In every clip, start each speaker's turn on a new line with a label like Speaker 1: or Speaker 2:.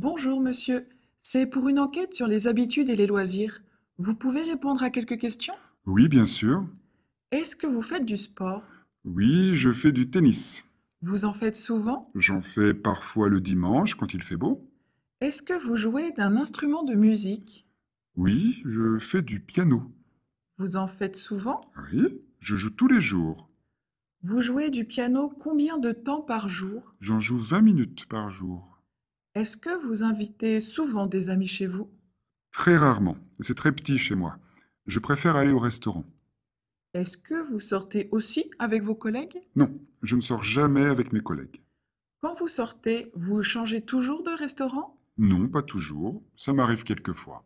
Speaker 1: Bonjour monsieur, c'est pour une enquête sur les habitudes et les loisirs. Vous pouvez répondre à quelques questions?
Speaker 2: Oui, bien sûr.
Speaker 1: Est-ce que vous faites du sport?
Speaker 2: Oui, je fais du tennis.
Speaker 1: Vous en faites souvent?
Speaker 2: J'en fais parfois le dimanche quand il fait beau.
Speaker 1: Est-ce que vous jouez d'un instrument de musique?
Speaker 2: Oui, je fais du piano.
Speaker 1: Vous en faites souvent?
Speaker 2: Oui, je joue tous les jours.
Speaker 1: Vous jouez du piano combien de temps par jour?
Speaker 2: J'en joue 20 minutes par jour.
Speaker 1: Est-ce que vous invitez souvent des amis chez vous?
Speaker 2: Très rarement. C'est très petit chez moi. Je préfère aller au restaurant.
Speaker 1: Est-ce que vous sortez aussi avec vos collègues?
Speaker 2: Non, je ne sors jamais avec mes collègues.
Speaker 1: Quand vous sortez, vous changez toujours de restaurant?
Speaker 2: Non, pas toujours. Ça m'arrive quelquefois.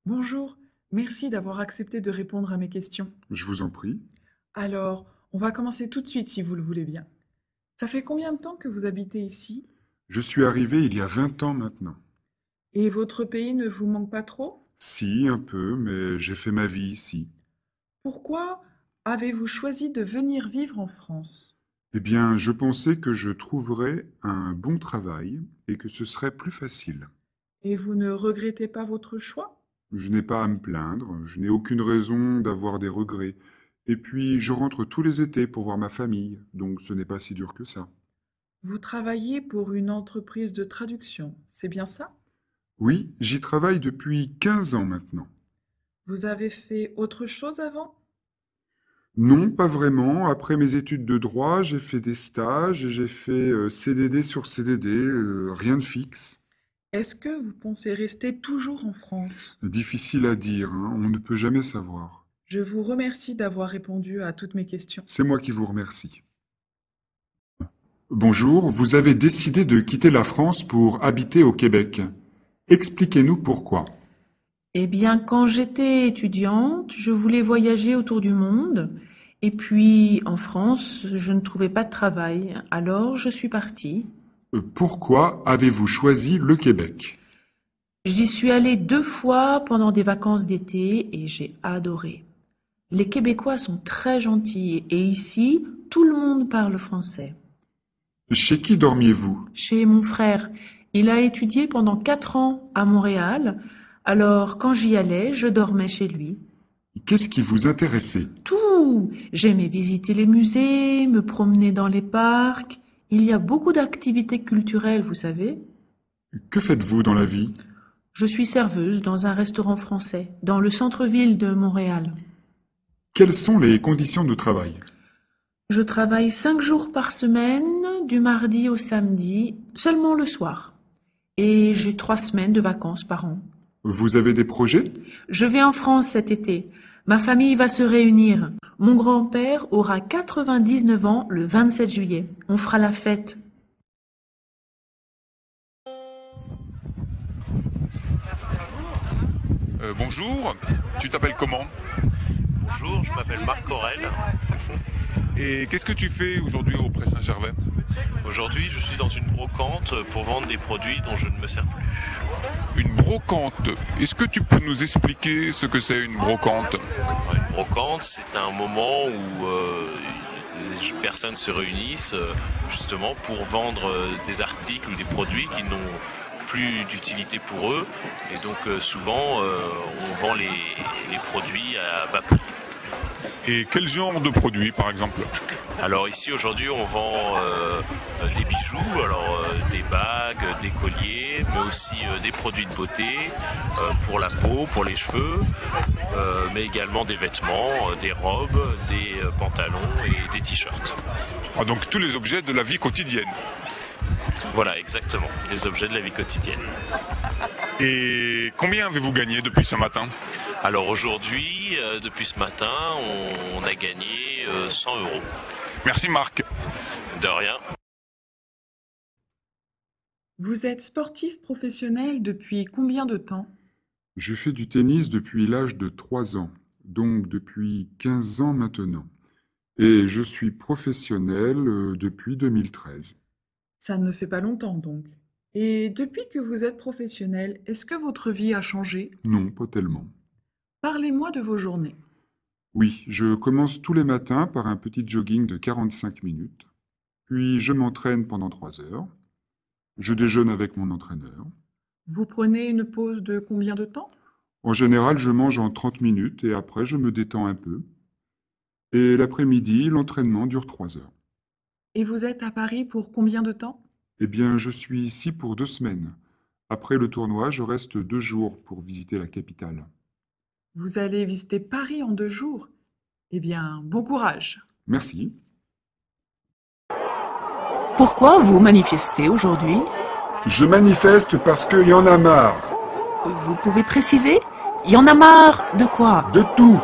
Speaker 1: Bonjour, merci d'avoir accepté de répondre à mes questions.
Speaker 2: Je vous en prie.
Speaker 1: Alors, on va commencer tout de suite si vous le voulez bien. Ça fait combien de temps que vous habitez ici?
Speaker 2: Je suis arrivé il y a 20 ans maintenant.
Speaker 1: Et votre pays ne vous manque pas trop?
Speaker 2: Si, un peu, mais j'ai fait ma vie ici.
Speaker 1: Pourquoi avez-vous choisi de venir vivre en France?
Speaker 2: Eh bien, je pensais que je trouverais un bon travail et que ce serait plus facile.
Speaker 1: Et vous ne regrettez pas votre choix?
Speaker 2: Je n'ai pas à me plaindre, je n'ai aucune raison d'avoir des regrets. Et puis, je rentre tous les étés pour voir ma famille, donc ce n'est pas si dur que ça.
Speaker 1: Vous travaillez pour une entreprise de traduction, c'est bien ça?
Speaker 2: Oui, j'y travaille depuis 15 ans maintenant.
Speaker 1: Vous avez fait autre chose avant?
Speaker 2: Non, pas vraiment. Après mes études de droit, j'ai fait des stages et j'ai fait CDD sur CDD, rien de fixe.
Speaker 1: Est-ce que vous pensez rester toujours en France?
Speaker 2: Difficile à dire, hein, on ne peut jamais savoir.
Speaker 1: Je vous remercie d'avoir répondu à toutes mes questions.
Speaker 2: C'est moi qui vous remercie. Bonjour, vous avez décidé de quitter la France pour habiter au Québec. Expliquez-nous pourquoi.
Speaker 3: Eh bien, quand j'étais étudiante, je voulais voyager autour du monde. Et puis, en France, je ne trouvais pas de travail. Alors, je suis partie.
Speaker 2: Pourquoi avez-vous choisi le Québec?
Speaker 3: J'y suis allée 2 fois pendant des vacances d'été et j'ai adoré. Les Québécois sont très gentils et ici, tout le monde parle français.
Speaker 2: Chez qui dormiez-vous?
Speaker 3: Chez mon frère, il a étudié pendant 4 ans à Montréal. Alors, quand j'y allais, je dormais chez lui.
Speaker 2: Qu'est-ce qui vous intéressait?
Speaker 3: Tout! J'aimais visiter les musées, me promener dans les parcs. Il y a beaucoup d'activités culturelles, vous savez.
Speaker 2: Que faites-vous dans la vie?
Speaker 3: Je suis serveuse dans un restaurant français, dans le centre-ville de Montréal.
Speaker 2: Quelles sont les conditions de travail?
Speaker 3: Je travaille 5 jours par semaine, du mardi au samedi, seulement le soir. Et j'ai 3 semaines de vacances par an.
Speaker 2: Vous avez des projets?
Speaker 3: Je vais en France cet été. Ma famille va se réunir. Mon grand-père aura 99 ans le 27 juillet. On fera la fête.
Speaker 4: Bonjour, tu t'appelles comment?
Speaker 5: Bonjour, je m'appelle Marc Aurel.
Speaker 4: Et qu'est-ce que tu fais aujourd'hui au Pré Saint-Gervais?
Speaker 5: Aujourd'hui, je suis dans une brocante pour vendre des produits dont je ne me sers plus.
Speaker 4: Une brocante. Est-ce que tu peux nous expliquer ce que c'est une brocante?
Speaker 5: Alors, une brocante, c'est un moment où des personnes se réunissent justement pour vendre des articles ou des produits qui n'ont plus d'utilité pour eux. Et donc souvent, on vend les produits à bas prix.
Speaker 4: Et quel genre de produits par exemple?
Speaker 5: Alors ici aujourd'hui on vend des bijoux, alors des bagues, des colliers, mais aussi des produits de beauté pour la peau, pour les cheveux, mais également des vêtements, des robes, des pantalons et des t-shirts.
Speaker 4: Ah, donc tous les objets de la vie quotidienne.
Speaker 5: Voilà, exactement, des objets de la vie quotidienne.
Speaker 4: Et combien avez-vous gagné depuis ce matin?
Speaker 5: Alors aujourd'hui, depuis ce matin, on a gagné 100 euros.
Speaker 4: Merci Marc.
Speaker 5: De rien.
Speaker 1: Vous êtes sportif professionnel depuis combien de temps?
Speaker 2: Je fais du tennis depuis l'âge de 3 ans, donc depuis 15 ans maintenant. Et je suis professionnel depuis 2013.
Speaker 1: Ça ne fait pas longtemps donc. Et depuis que vous êtes professionnel, est-ce que votre vie a changé?
Speaker 2: Non, pas tellement.
Speaker 1: Parlez-moi de vos journées.
Speaker 2: Oui, je commence tous les matins par un petit jogging de 45 minutes. Puis je m'entraîne pendant 3 heures. Je déjeune avec mon entraîneur.
Speaker 1: Vous prenez une pause de combien de temps?
Speaker 2: En général, je mange en 30 minutes et après, je me détends un peu. Et l'après-midi, l'entraînement dure 3 heures.
Speaker 1: Et vous êtes à Paris pour combien de temps?
Speaker 2: Eh bien, je suis ici pour 2 semaines. Après le tournoi, je reste 2 jours pour visiter la capitale.
Speaker 1: Vous allez visiter Paris en 2 jours? Eh bien, bon courage.
Speaker 2: Merci.
Speaker 3: Pourquoi vous manifestez aujourd'hui?
Speaker 2: Je manifeste parce qu'il y en a marre.
Speaker 3: Vous pouvez préciser? Il y en a marre de quoi?
Speaker 2: De tout.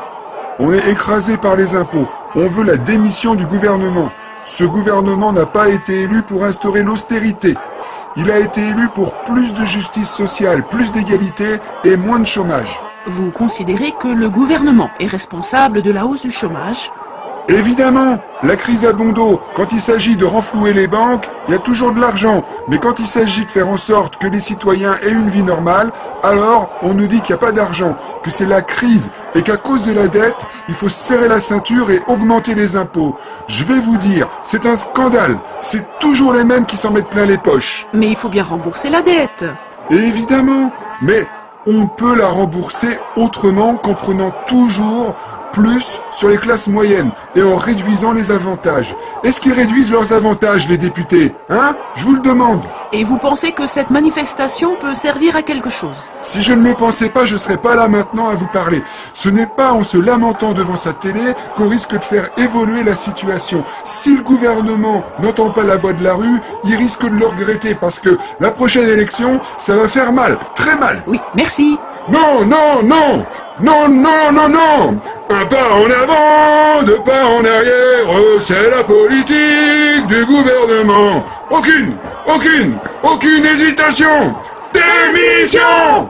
Speaker 2: On est écrasé par les impôts. On veut la démission du gouvernement. Ce gouvernement n'a pas été élu pour instaurer l'austérité. Il a été élu pour plus de justice sociale, plus d'égalité et moins de chômage.
Speaker 3: Vous considérez que le gouvernement est responsable de la hausse du chômage?
Speaker 2: Évidemment, la crise a bon dos. Quand il s'agit de renflouer les banques, il y a toujours de l'argent. Mais quand il s'agit de faire en sorte que les citoyens aient une vie normale, alors on nous dit qu'il n'y a pas d'argent, que c'est la crise et qu'à cause de la dette, il faut serrer la ceinture et augmenter les impôts. Je vais vous dire, c'est un scandale. C'est toujours les mêmes qui s'en mettent plein les poches.
Speaker 3: Mais il faut bien rembourser la dette.
Speaker 2: Évidemment, mais on peut la rembourser autrement qu'en prenant toujours plus sur les classes moyennes et en réduisant les avantages. Est-ce qu'ils réduisent leurs avantages, les députés? Hein? Je vous le demande.
Speaker 3: Et vous pensez que cette manifestation peut servir à quelque chose?
Speaker 2: Si je ne le pensais pas, je ne serais pas là maintenant à vous parler. Ce n'est pas en se lamentant devant sa télé qu'on risque de faire évoluer la situation. Si le gouvernement n'entend pas la voix de la rue, il risque de le regretter parce que la prochaine élection, ça va faire mal, très mal.
Speaker 3: Oui, merci.
Speaker 2: Non, non, non! Non, non, non, non! Un pas en avant, 2 pas en arrière, c'est la politique du gouvernement. Aucune hésitation! Démission!